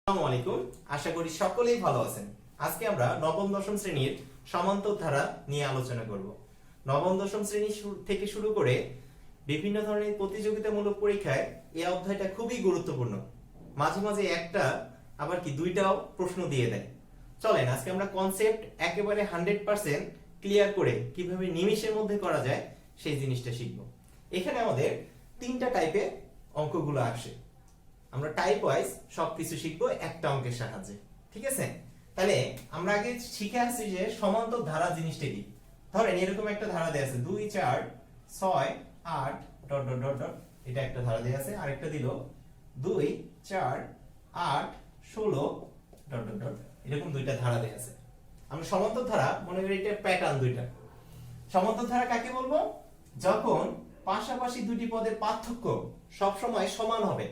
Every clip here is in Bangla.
আসসালামু আলাইকুম। আশা করি সকলেই ভালো আছেন। আজকে আমরা নবম দশম শ্রেণীর সমান্তর ধারা নিয়ে আলোচনা করব। নবম দশম শ্রেণী থেকে শুরু করে বিভিন্ন ধরনের প্রতিযোগিতামূলক পরীক্ষায় এই অধ্যায়টা খুবই গুরুত্বপূর্ণ। মাঝে মাঝে একটা আবার কি দুইটাও প্রশ্ন দিয়ে দেয়। চলেন আজকে আমরা কনসেপ্ট একেবারে 100% ক্লিয়ার করে কিভাবে নিমেষের মধ্যে করা যায় সেই জিনিসটা শিখব। এখানে আমাদের তিনটা টাইপে অঙ্কগুলো আসে। আমরা টাইপ ওয়াইজ সবকিছু শিখবো একটা অঙ্কের সাহায্যে, ঠিক আছে? তাহলে আমরা আগে শিখে আসছি যে সমান্তর ধারা জিনিসটা কি। ধরেন এরকম একটা ধারা দেয়া আছে 2 4 6 8 ডট ডট ডট ডট, এটা একটা ধারা দেয়া আছে। আরেকটা দিল 2 4 8 16 ডট ডট ডট, এরকম দুইটা ধারা দেয়া আছে। আমরা সমান্তর ধারা মনে করি এটা প্যাটার্ন দুইটা। সমান্তর ধারা কাকে বলবো? যখন পাশাপাশি দুটি পদের পার্থক্য সব সময় সমান হবে।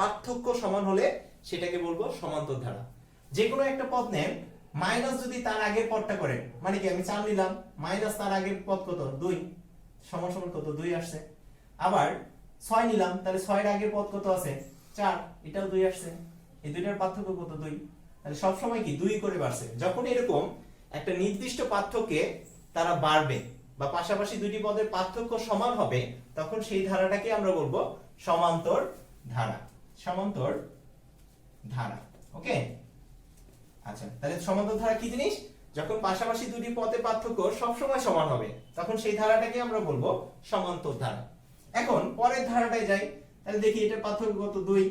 পার্থক্য সমান হলে সেটাকে বলবো সমান্তর ধারা। যে কোনো একটা পদ নেন, মাইনাস যদি তার আগের পদটা করে, মানে কি আমি 4 নিলাম, মাইনাস তার আগের পদ কত 2, সমান সমান কত 2 আসছে। আবার 6 নিলাম, তাহলে 6 এর আগের পদ কত আছে 4, এটাও 2 আসছে। এই দুইটার পার্থক্য কত 2, তাহলে সব সময় কি 2 করে বাড়ছে। যখন এরকম একটা নির্দিষ্ট পার্থক্যে তারা বাড়বে বা পাশাপাশি দুটি পদের পার্থক্য সমান হবে, তখন সেই ধারাটাকে আমরা বলবো সমান্তর ধারা। সমান্তর ধারা, ওকে? আচ্ছা, তাহলে সমান্তর ধারা কি জিনিস? যখন পাশাপাশি দুটি পদের পার্থক্য সব সময় সমান হবে, তখন সেই ধারাটাকে আমরা বলবো সমান্তর ধারা। এখন পরের ধারাটায় যাই, তাহলে দেখি এটার পার্থক্য কত 2,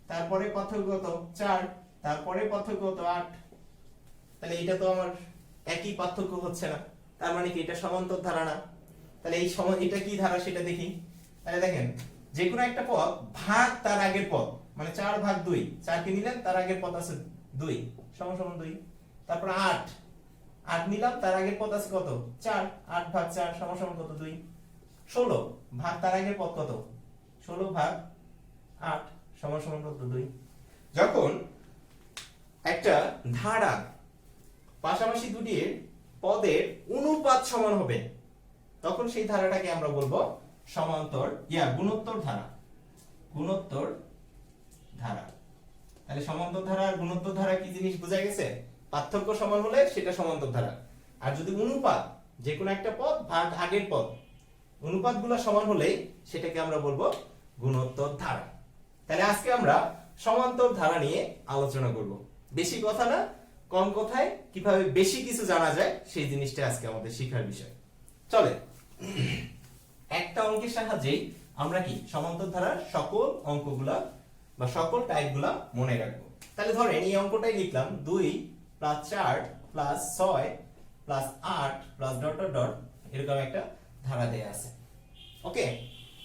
তারপরে পার্থক্য কত 4, তারপরে পার্থক্য কত 8। তাহলে এটা তো আমার একই পার্থক্য হচ্ছে না, তার মানে কি এটা সমান্তর ধারা না। তাহলে এই এটা কি ধারা সেটা দেখি। তাহলে দেখেন যে কোনো একটা পদ ভাগ তার আগের পদ, মানে 4 ভাগ 2, 4 কে নিলেন তার আগের পদ আছে 2 সমান সমান 2। তারপর 8 নিলাম, তার আগের পদ আছে কত 4, 8 ভাগ 4 সমান সমান কত 2। 16 ভাগ তার আগের পদ কত 16 ভাগ 8 সমান সমান কত 2। যখন একটা ধারা পাশাপাশি দুটি পদের অনুপাত সমান হবে, তখন সেই ধারাটাকে আমরা বলবো সমান্তর গুণোত্তর ধারা। গুণোত্তর ধারা। তাহলে সমান্তর ধারা আর গুণোত্তর ধারা কি জিনিস বোঝা গেছে? পার্থক্য সমান হলে সেটা সমান্তর ধারা। আর যদি অনুপাত, যে কোনো একটা পদ ভাগ আগের পদ, অনুপাতগুলো সমান হলে সেটাকে আমরা বলবো গুণোত্তর ধারা। তাহলে আজকে আমরা সমান্তর ধারা নিয়ে আলোচনা করব। বেশি কথা না, কম কথায় কিভাবে বেশি কিছু জানা যায় সেই জিনিসটা আজকে আমাদের শিখার বিষয়। চলে একটা অঙ্কের সাহায্যেই আমরা কি সমান্তর ধারার সকল অঙ্কগুলা বা সকল টাইপগুলা মনে রাখবো। তাহলে ধরেন এই অঙ্কটাই লিখলাম 2 + 4 + 6 + 8 + ডট ডট ডট, এরকম একটা ধারা দেয়া আছে, ওকে?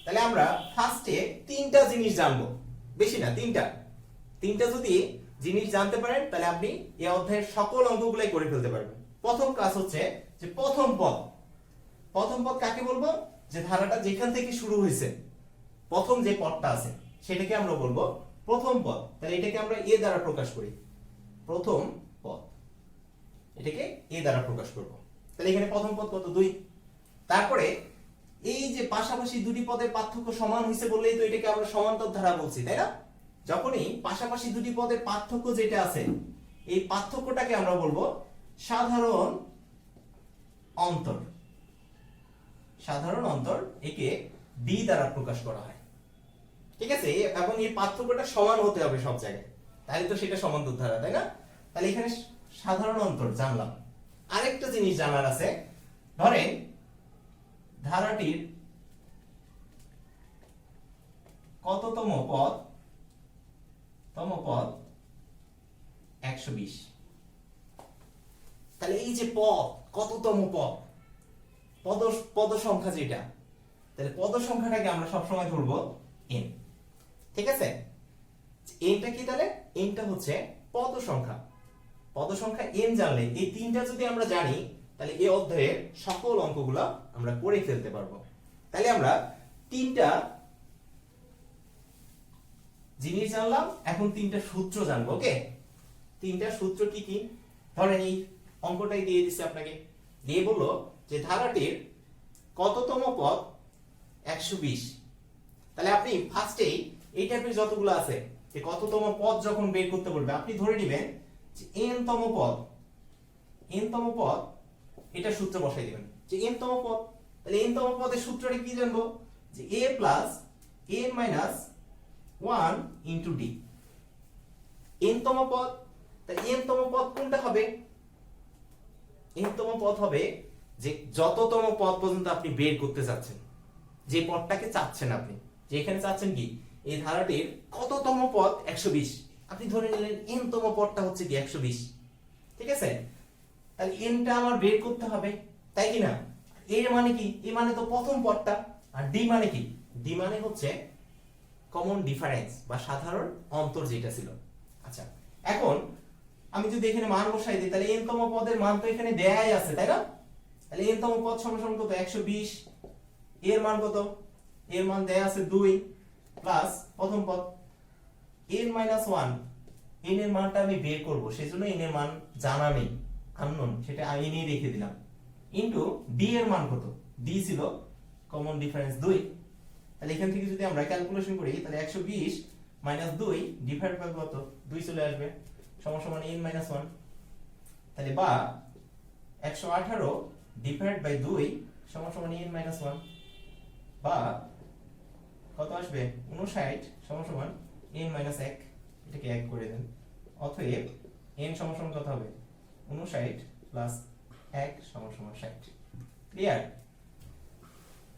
তাহলে আমরা ফার্স্টে তিনটা জিনিস জানবো, বেশি না, তিনটা যদি জিনিস জানতে পারেন তাহলে আপনি এই অধ্যায়ের সকল অঙ্কগুলাই করে ফেলতে পারবেন। প্রথম কাজ হচ্ছে যে প্রথম পদ কাকে বলবো? যে ধারাটা যেখান থেকে শুরু হয়েছে, প্রথম যে পদটা আছে সেটাকে আমরা বলবো প্রথম পদ। তাহলে এটাকে আমরা এ দ্বারা প্রকাশ করি, প্রথম পদ, এটাকে এ দ্বারা প্রকাশ করব। তাহলে এখানে প্রথম পদ কত 2। তারপরে এই যে পাশাপাশি দুটি পদের পার্থক্য সমান হয়েছে বললেই তো এটাকে আমরা সমান্তর ধারা বলছি, তাই না? যখনই পাশাপাশি দুটি পদের পার্থক্য যেটা আছে, এই পার্থক্যটাকে আমরা বলবো সাধারণ অন্তর। সাধারণ অন্তর, একে ডি দ্বারা প্রকাশ করা হয়, ঠিক আছে? এবং এই পার্থক্যটা সমান হতে হবে সব জায়গায়, তাহলে তো সেটা সমান্তর ধারা, তাই না? তাহলে এখানে সাধারণ অন্তর জানলাম। আরেকটা জিনিস জানার আছে, ধরেন ধারাটির কততম পদ 120। তাহলে এই যে পদ, কততম পদ সংখ্যা যেটা, তাহলে পদ সংখ্যাটাকে আমরা সবসময় ধরবো n, ঠিক আছে? nটা কি? তাহলে nটা হচ্ছে পদ সংখ্যা। পদ সংখ্যা n জানলে, এই তিনটা যদি আমরা জানি, তাহলে এই অধ্যায়ের সকল অঙ্কগুলো আমরা করে ফেলতে পারবো। তাহলে আমরা তিনটা জিনিস জানলাম, এখন তিনটা সূত্র জানবো, ওকে? তিনটা সূত্র কি কি? ধরেন এই অঙ্কটাই দিয়ে দিচ্ছে আপনাকে, দিয়ে বললো যে ধারাটির কততম পদ 120। তাহলে আপনি ফার্স্টেই এই টাইপের যতগুলো আছে যে কততম পদ যখন বের করতে বলবে আপনি ধরে নেবেন যে n তম পদ, এটা সূত্র বসাই দিবেন যে n তম পদ। তাহলে n তম পদের সূত্রটা কি জানবো যে a plus n minus 1 into d। n তম পদ, তাহলে n তম পদ কোনটা হবে? n তম পদ হবে যে যততম পদ পর্যন্ত আপনি বের করতে চাচ্ছেন, যে পদটাকে চাচ্ছেন আপনি, যে এখানে চাচ্ছেন কি এই ধারাটির কততম পদ 120, আপনি ধরে নিলেন n তম পদটা হচ্ছে কি 120, ঠিক আছে? তাহলে n টা আমার বের করতে হবে, তাই কি না? এর মানে কি? এ মানে তো প্রথম পদটা। আর d মানে কি? d মানে হচ্ছে কমন ডিফারেন্স বা সাধারণ অন্তর যেটা ছিল। আচ্ছা, এখন আমি যদি এখানে মান বসাই দিই তাহলে n তম পদের মান তো এখানে দেয়াই আছে, তাই না? তাহলে n তম পদ সমান কত? 120। এর মান কত? এর মান দেয়া আছে 2 প্লাস প্রথম পদ n মাইনাস 1। n এর মানটা আমি বের করব, সেজন্য n এর মান জানা নেই, আননোন, সেটা n এই রেখে দিলাম, ইনটু d এর মান কত? d ছিল কমন ডিফারেন্স 2। তাহলে এখান থেকে যদি আমরা ক্যালকুলেশন করি তাহলে 120 মাইনাস 2 ডিভাইড বাই কত? 2 চলে আসবে, সমান সমান n মাইনাস 1। তাহলে বা 118 ডিভাইড বাই 2 সমান সমান n মাইনাস 1, বা কত আসবে? 59 সমান সমান n মাইনাস 1। এটাকে 1 করে দেন, অতএব n সমান সমান কত হবে? 59 প্লাস 1 সমান সমান 60। ক্লিয়ার?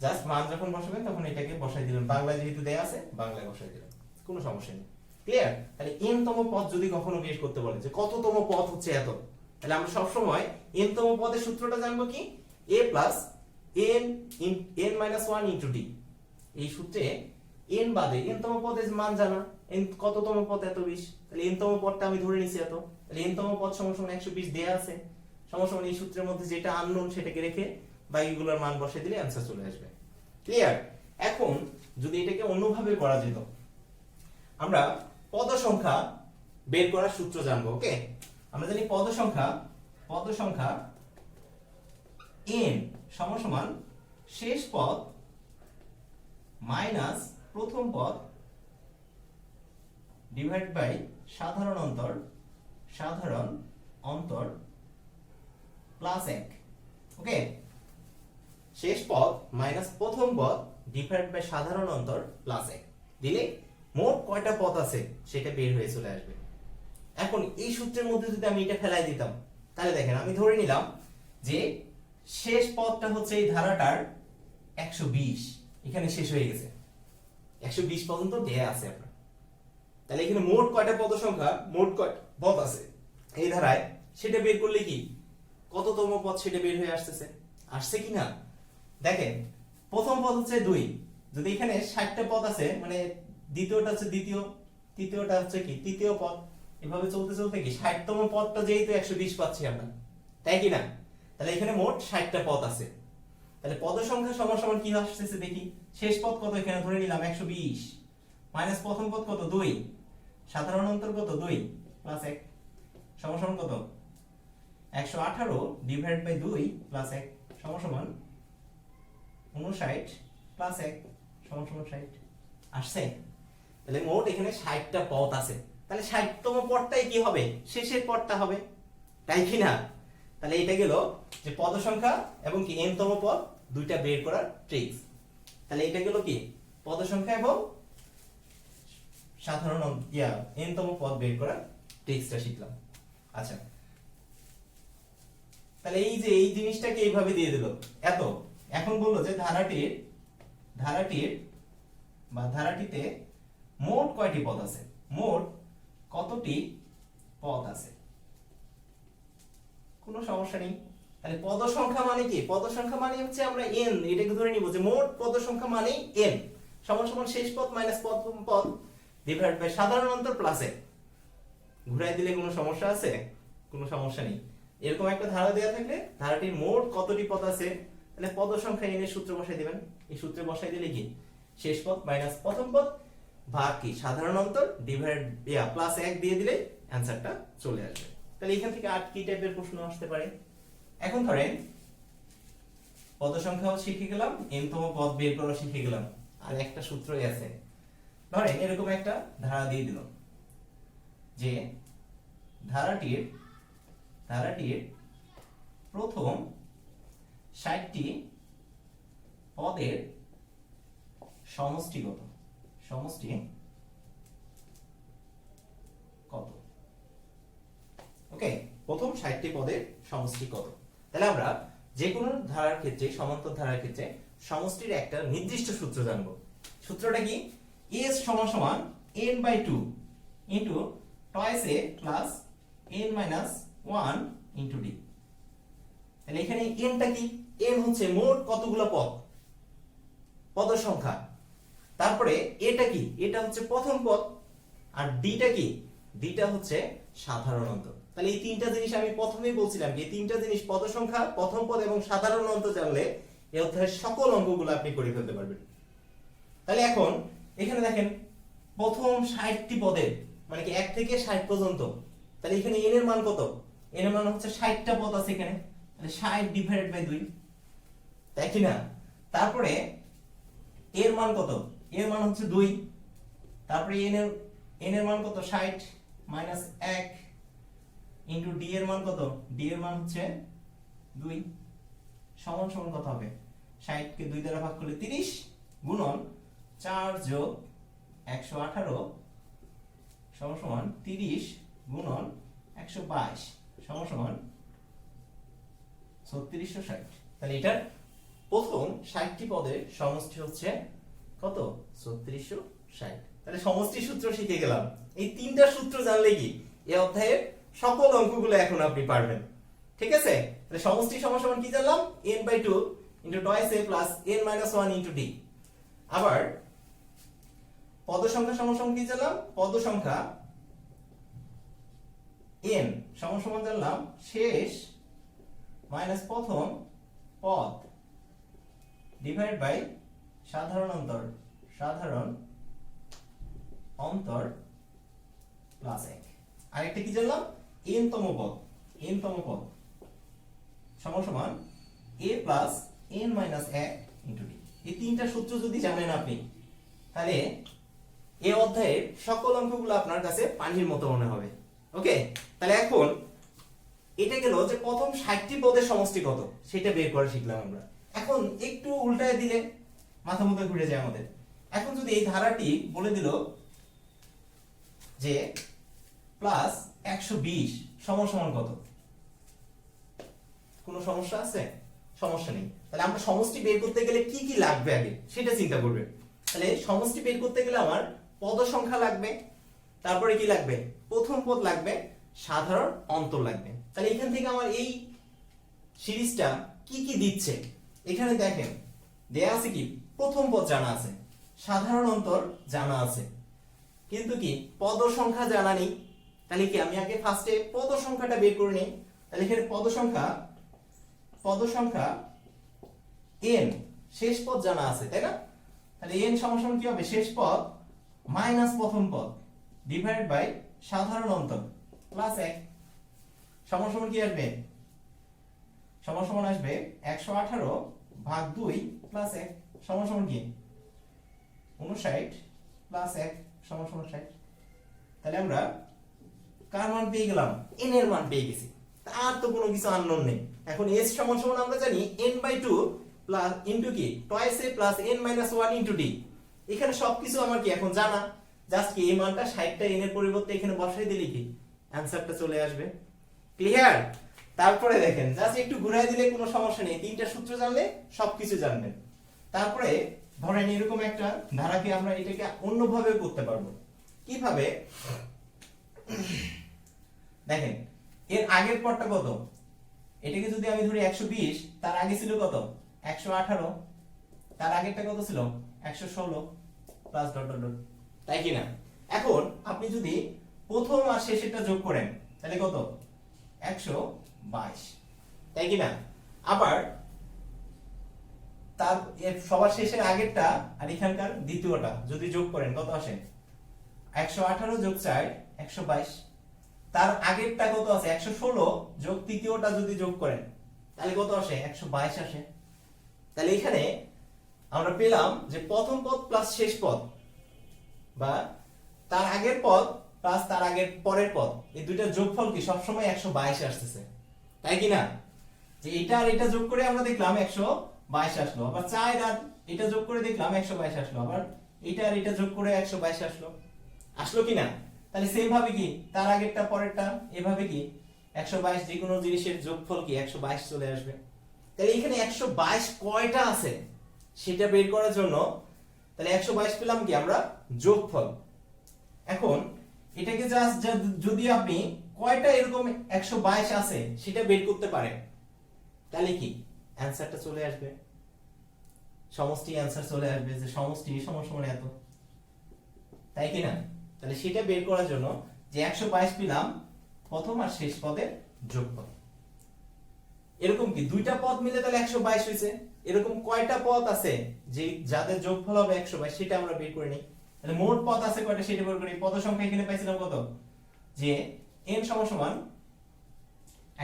জাস্ট মান যখন বসাবেন তখন এটাকে বসাই দিলেন, বাংলা যেহেতু দেয়া আছে বাংলায় বসাই দিলেন, কোনো সমস্যা নেই। ক্লিয়ার? তাহলে n তম পদ যদি কখনো বের করতে বলে যে কততম পদ হচ্ছে এত, তাহলে আমরা সব সময় n তম পদের সূত্রটা জানবো কি? a plus n minus 1 into d। এই সূত্রে n বাদে n তম পদের মান জানা, n কততম পদ? এত 20। তাহলে n তম পদটা আমি ধরে নিছি এত, তাহলে n তম পদ সমান সমান 120 দেয়া আছে, সমান সমান এই সূত্রের মধ্যে যেটা আননোন সেটাকে রেখে বাকিগুলোর মান বসাই দিলে অ্যানসার চলে আসবে। ক্লিয়ার? এখন যদি এটাকে অন্যভাবে করা যেত, আমরা পদ সংখ্যা বের করার সূত্র জানবো। ওকে, আমরা জানি পদ সংখ্যা n সমান সমান শেষ পদ মাইনাস প্রথম পদ ডিভাইড বাই সাধারণ অন্তর প্লাস 1। ওকে, শেষ পদ মাইনাস প্রথম পদ ডিভাইড বাই সাধারণ অন্তর প্লাস 1 দিলে মোট কয়টা পদ আছে সেটা বের হয়ে চলে আসবে। এখন এই সূত্রের মধ্যে যদি আমি এটা ফেলাই দিতাম, তাহলে দেখেন আমি ধরে নিলাম যে শেষ পদটা হচ্ছে এই ধারাটার 120, এখানে শেষ হয়ে গেছে, 120 পর্যন্ত দেয়া আছে আপনার। তাহলে এখানে মোট কয়টা পদ সংখ্যা, মোট কয়টা পদ আছে এই ধারায়, সেটা বের করলে কি কততম পদ সেটা বের হয়ে আসছে কিনা দেখেন। প্রথম পদ হচ্ছে 2, যদি এখানে 60টা পদ আছে মানে দ্বিতীয়টা হচ্ছে দ্বিতীয়, তৃতীয়টা হচ্ছে কি তৃতীয় পদ, এভাবে চলতে চলতে কি 60তম পদটা যেহেতু 120 পাচ্ছি আমরা, তাই কি না? তাহলে এখানে মোট 60টা পদ আছে। তাহলে পদ সংখ্যা সমান সমান কি আসছে দেখি, শেষ পদ কত এখানে ধরে নিলাম 120 মাইনাস প্রথম পদ কত 2, সাধারণ অন্তর কত 2 প্লাস 1 সমান সমান কত 118 ডিভাইড বাই 2 প্লাস 1 সমান সমান 59 প্লাস 1 সমান সমান 60 আসছে। তাহলে মোট এখানে 60টা পদ আছে, তাহলে 60তম পদটাই কি হবে? শেষের পদটা হবে, তাই কি না? তাহলে এটা গেল যে পদ সংখ্যা এবং কি n তম পদ দুইটা বের করার ট্রিক্স। তাহলে এটা গেল কি পদ সংখ্যা এবং সাধারণ n তম পদ বের করার ট্রিক্সটা শিখলাম। আচ্ছা, তাহলে এই যে এই জিনিসটাকে এইভাবে দিয়ে দিল এত, এখন বললো যে ধারাটিতে মোট কয়টি পদ আছে, মোট কতটি পদ আছে, কোনো সমস্যা নেই। তাহলে পদ সংখ্যা মানে কি? পদ সংখ্যা মানে হচ্ছে আমরা n, এটাকে ধরে নিব যে মোট পদ সংখ্যা মানে n সমান সমান শেষ পদ মাইনাস প্রথম পদ ডিভাইড বাই সাধারণ অন্তর প্লাস 1। ঘুরাই দিলে কোনো সমস্যা আছে? কোনো সমস্যা নেই। এরকম একটা ধারা দেওয়া থাকলে ধারাটির মোট কতটি পদ আছে, তাহলে পদ সংখ্যা n এর সূত্র বসাই দিবেন। এই সূত্রে বসাই দিলে কি শেষ পদ মাইনাস প্রথম পদ ভাগ কি সাধারণ অন্তর ডিভাইড প্লাস 1 দিয়ে দিলে অ্যানসারটা চলে আসবে। তাহলে এখান থেকে আর কি টাইপের প্রশ্ন আসতে পারে? এখন ধরেন পদ সংখ্যাও শিখে গেলাম, n তম পদ বের করা শিখে গেলাম, আর একটা সূত্রই আছে। ধরেন এরকম একটা ধারা দিয়ে দিল যে ধারাটির প্রথম ৬০টি পদের সমষ্টি কত ওকে, প্রথম ৬০টি পদের সমষ্টি কত। তাহলে আমরা যে কোনো ধারার ক্ষেত্রে, সমান্তর ধারার ক্ষেত্রে সমষ্টির একটা নির্দিষ্ট সূত্র জানবো। সূত্রটা কি? s সমান সমান n/2 into twice a plus n minus 1 into d। তাহলে এখানে nটা কি? n হচ্ছে মোট কতগুলো পদ, পদের সংখ্যা। তারপরে এটা কি? এটা হচ্ছে প্রথম পদ। আর ডিটা কি? ডিটা হচ্ছে সাধারণ অন্তর। তাহলে এই তিনটা জিনিস আমি প্রথমেই বলছিলাম যে তিনটা জিনিস, পদ সংখ্যা, প্রথম পদ এবং সাধারণ অন্তর জানলে এই অধ্যায়ের সকল অঙ্কগুলো আপনি করে ফেলতে পারবেন। তাহলে এখন এখানে দেখেন প্রথম ৬০টি পদের মানে কি ১ থেকে ৬০ পর্যন্ত। তাহলে এখানে n এর মান কত? n এর মান হচ্ছে ৬০টা পদ আছে এখানে। তাহলে ৬০ ডিভাইডেড বাই ২, তাই কি না? তারপরে এর মান কত? এর মান হচ্ছে ২। তারপরে n এর মান কত? ৬০ মাইনাস ১ ইনটু d এর মান কত? d এর মান হচ্ছে ২ সমান সমান কত হবে? ৬০ কে ২ দ্বারা ভাগ করলে ৩০ গুণন ৪ যোগ ১১৮ সমান সমান ৩০ গুণন ১২২ সমান সমান ৩৬৬০। তাহলে এটার প্রথম ৬০টি পদের সমষ্টি হচ্ছে কত? ৩৬৬০। তাহলে সমষ্টি সূত্র শিখে গেলাম। এই তিনটা সূত্র জানলে কি এই অধ্যায়ের সকল অঙ্কগুলো এখন আপনি পারবেন। ঠিক আছে? তাহলে সমষ্টি সমান সমান কি জানলাম? n/2 into twice a plus n minus 1 into d। আবার পদ সংখ্যা সমান সমান কি জানলাম? পদ সংখ্যা n সমান সমান জানলাম শেষ মাইনাস প্রথম পদ ডিভাইড বাই সাধারণ অন্তর প্লাস ১। আরেকটা কি জানলাম? n তম পদ সমান সমান a plus n minus ১ into d। এই তিনটা সূত্র যদি জানেন আপনি, তাহলে এই অধ্যায়ের সকল অঙ্কগুলো আপনার কাছে পানির মতো মনে হবে। ওকে, তাহলে এখন এটা গেল যে প্রথম ৬০টি পদের সমষ্টি কত সেটা বের করা শিখলাম আমরা। এখন একটু উল্টায় দিলে মাথা মুখে ঘুরে যায় আমাদের। এখন যদি এই ধারাটি বলে দিল যে প্লাস ১২০ সমান সমান কত? কোনো সমস্যা আছে? সমস্যা নেই। তাহলে আমরা সমষ্টি বের করতে গেলে কি কি লাগবে আগে সেটা চিন্তা করবেন। তাহলে সমষ্টি বের করতে গেলে আমার পদ সংখ্যা লাগবে, তারপরে কি লাগবে? প্রথম পদ লাগবে, সাধারণ অন্তর লাগবে। তাহলে এখান থেকে আমার এই সিরিজটা কি কি দিচ্ছে এখানে দেখেন দেয়া আছে কি? প্রথম পদ জানা আছে, সাধারণ অন্তর জানা আছে, কিন্তু কি পদ সংখ্যা জানা নেই। তাহলে কি আমি আগে ফার্স্টে পদ সংখ্যাটা বের করে নেই। তাহলে এখানে পদ সংখ্যা n শেষ পদ জানা আছে, তাই না? তাহলে n সমান সমান কি হবে? শেষ পদ মাইনাস প্রথম পদ ডিভাইড বাই সাধারণ অন্তর প্লাস ১ সমান সমান কি আসবে? সমান সমান আসবে ১১৮ ভাগ ২ প্লাস ১ সমান সমান কি? ৫৯ প্লাস ১ সমান সমান ৬০। তাহলে আমরা কার মান পেয়ে গেলাম? n এর মান পেয়ে গেছি। আর তো কোনো কিছু আননোন নেই। এখন s সমান সমান আমরা জানি n/2 প্লাস ইনটু কি? Twice a plus n minus 1 into d। এখানে সবকিছু আমার কি এখন জানা। জাস্ট কি এই মানটা ৬০টা n এর পরিবর্তে এখানে বসাই দিলে কি অ্যানসারটা চলে আসবে। ক্লিয়ার? তারপরে দেখেন জাস্ট একটু ঘুরাই দিলে কোনো সমস্যা নেই। তিনটা সূত্র জানলে সবকিছু জানবেন। তারপরে ধরেন এরকম একটা ধারাকে আমরা এটাকে অন্যভাবে করতে পারবো। কিভাবে? দেখেন এর আগের পদটা কত? এটাকে যদি আমি ধরি ১২০, তার আগে ছিল কত? ১১৮, তার আগেরটা কত ছিল? ১১৬ প্লাস ডট ডট ডট, তাই কি না? এখন আপনি যদি প্রথম আর শেষেরটা যোগ করেন তাহলে কত? ১২২, তাই কি না? আবার তার সবার শেষের আগেরটা আর এখানকার দ্বিতীয়টা যদি যোগ করেন কত আসে? ১১৮ যোগ ৪ ১২২। তার আগেরটা কত আছে? ১১৬ যোগ তৃতীয়টা যদি যোগ করেন তাহলে কত আসে? ১২২ আসে। তাহলে এখানে আমরা পেলাম যে প্রথম পদ প্লাস শেষ পদ বা তার আগের পদ প্লাস তার আগের পরের পদ, এই দুইটার যোগফল কি সবসময় 122 আসতেছে, তাই কি না? যে এটা আর এটা যোগ করে আমরা দেখলাম 122 আসলো, আবার 4 আর এটা যোগ করে দেখলাম 122 আসলো, আবার এটা আর এটা যোগ করে 122 আসলো, আসলো কি না? তাহলে সেম ভাবে কি তার আগেরটা পরেরটা এভাবে কি 122 যে কোনো জিনিসের যোগফল কি 122 চলে আসবে। তাহলে এখানে 122 কয়টা আছে সেটা বের করার জন্য তাহলে 122 পেলাম কি আমরা যোগফল। এখন এটাকে জাস্ট যদি আপনি কয়টা এরকম 122 আছে সেটা বের করতে পারেন তাহলে কি অ্যানসারটা চলে আসবে, সমষ্টি অ্যানসার চলে আসবে যে সমষ্টি সমান এত, তাই কি না? তাহলে সেটা বের করার জন্য যে 122 পেলাম প্রথম আর শেষ পদের যোগফল, এরকম কি দুইটা পদ মিলে তাহলে 122 হয়েছে, এরকম কয়টা পদ আছে যে যাদের যোগফল হবে 122 সেটা আমরা বের করে নিই। তাহলে মোট পদ আছে কয়টা সেটা বের করি। পদ সংখ্যা এখানে পাইছিলাম কত, যে n সমান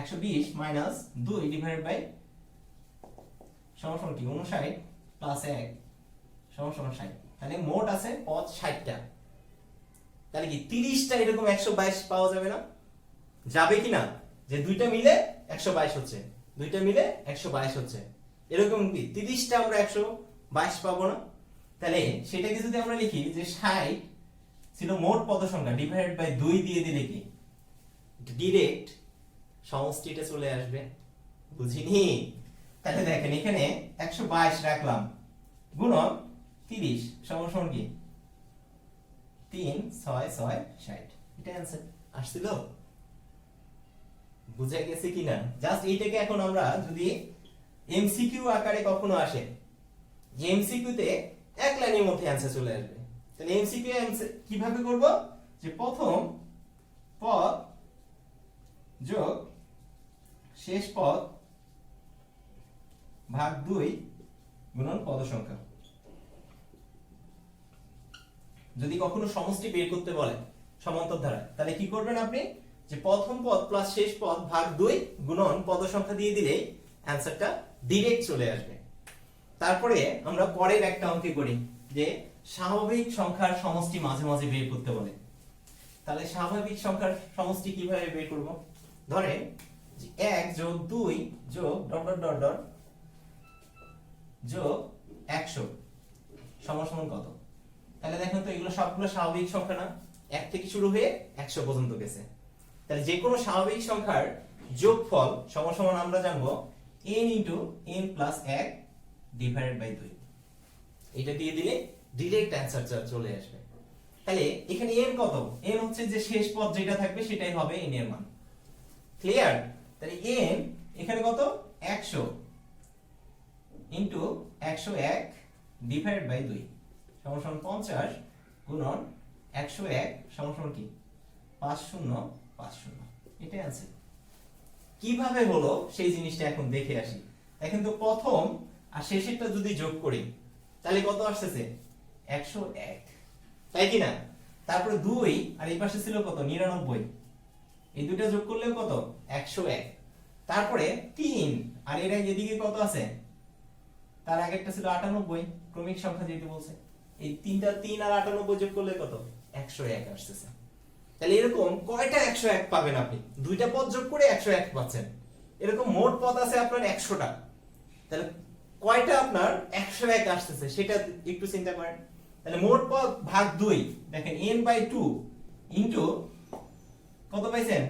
120 মাইনাস 2 ডিভাইডেড বাই সমান কি 59 প্লাস 1 সমান 60, তাহলে মোট আছে পদ 60টা। তাহলে কি 30টা এরকম 122 পাওয়া যাবে না? যাবে কি না? যে দুইটা মিলে 122 হচ্ছে, দুইটা মিলে 122 হচ্ছে, এরকম কি 30টা আমরা 122 পাবো না? তাহলে সেটাকে যদি আমরা লিখি যে 60 ছিল মোট পদ সংখ্যা ডিভাইডেড বাই 2 দিয়ে দিলে কি ডাইরেক্ট সমষ্টিটা চলে আসবে, বুঝিনি? তাহলে দেখেন এখানে 122 রাখলাম গুণন 30 সমান কি 3 6 6 60, এটা অ্যানসার আসছিল। বুঝে গেছে কিনা? জাস্ট এইটাকে এখন আমরা যদি এমসিকিউ আকারে কখনো আসে, যে এমসিকিউ তে এক লাইনের মধ্যে অ্যানসার চলে আসবে, তাহলে এমসিকিউ কিভাবে করব, যে প্রথম পদ যোগ শেষ পদ ভাগ 2 গুণন পদ সংখ্যা। যদি কখনো সমষ্টি বের করতে বলে সমান্তর ধারা, তাহলে কি করবেন আপনি, যে প্রথম পদ প্লাস শেষ পদ ভাগ 2 গুণন পদ সংখ্যা দিয়ে দিলেই অ্যানসারটা ডাইরেক্ট চলে আসবে। তারপরে আমরা পরের একটা অঙ্কে করি যে স্বাভাবিক সংখ্যার সমষ্টি মাঝে মাঝে বের করতে বলে। তাহলে স্বাভাবিক সংখ্যার সমষ্টি কিভাবে বের করব? ধরেন যে 1 যোগ 2 যোগ ডট ডট ডট ডট যোগ 100 সমান কত? তাহলে দেখেন তো এগুলো সবগুলো স্বাভাবিক সংখ্যা না, 1 থেকে শুরু হয়ে 100 পর্যন্ত গেছে। তাহলে যে কোনো স্বাভাবিক সংখ্যার যোগফল সমান আমরা জানবো n n plus 1 divided by 2, এটা দিয়ে দিলে ডাইরেক্ট অ্যানসার চলে আসবে। তাহলে এখানে n কত? n হচ্ছে যে শেষ পদ যেটা থাকবে সেটাই হবে n এর মান, ক্লিয়ার? তাহলে n এখানে কত 100 ইনটু 101 ডিভাইডেড বাই 2 সমান 50 গুণন 101 সমান কি 5050, এটা অ্যানসার। কিভাবে হলো সেই জিনিসটা এখন দেখে আসি। এখন তো প্রথম আর শেষেরটা যদি যোগ করি তাহলে কত আসছে 101, তাই কি না? তারপরে 2 আর এই পাশে ছিল কত 99, এই দুটো যোগ করলে কত 101, তারপরে 3 আর এর এদিকে কত আছে, তার আগেরটা ছিল 98, ক্রমিক সংখ্যা যেহেতু বলছে, এই 3 আর 98 যোগ করলে কত 101 আসছে। তাহলে এরকম কয়টা 101 পাবেন আপনি? দুইটা পদ যোগ করে 101 পাচ্ছেন, এরকম মোট পদ আছে আপনার 100টা, তাহলে কয়টা আপনার 101 আসছে সেটা একটু চিন্তা করেন। তাহলে মোট পদ ভাগ 2, দেখেন n/2 ইনটু কত পাইছেন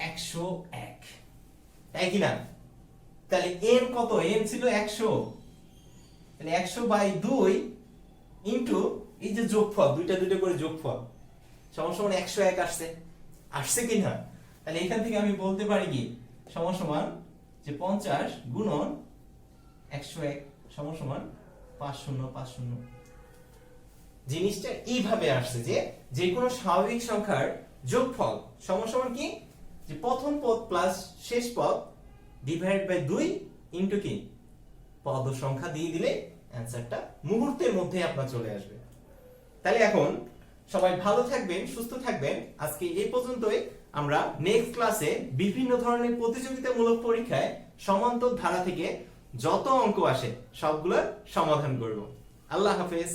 101, তাই কি না? তাহলে n কত, n ছিল 100, তাহলে 100/2 ইনটু এই যে যোগফল দুইটা করে যোগফল সমান 101 আসছে কি না? তাহলে এখান থেকে আমি বলতে পারি কি সমান যে 50 গুণন 101 সমান 5050। জিনিসটা এইভাবে আসছে যে যে কোনো স্বাভাবিক সংখ্যার যোগফল সমান কি, যে প্রথম পদ প্লাস শেষ পদ ডিভাইড বাই 2 ইনটু কি পদ সংখ্যা দিয়ে দিলে অ্যানসারটা মুহূর্তের মধ্যে আপনার চলে আসবে। তাহলে এখন সবাই ভালো থাকবেন, সুস্থ থাকবেন। আজকে এই পর্যন্তই। আমরা নেক্সট ক্লাসে বিভিন্ন ধরনের প্রতিযোগিতামূলক পরীক্ষায় সমান্তর ধারা থেকে যত অঙ্ক আসে সবগুলোর সমাধান করব। আল্লাহ হাফেজ।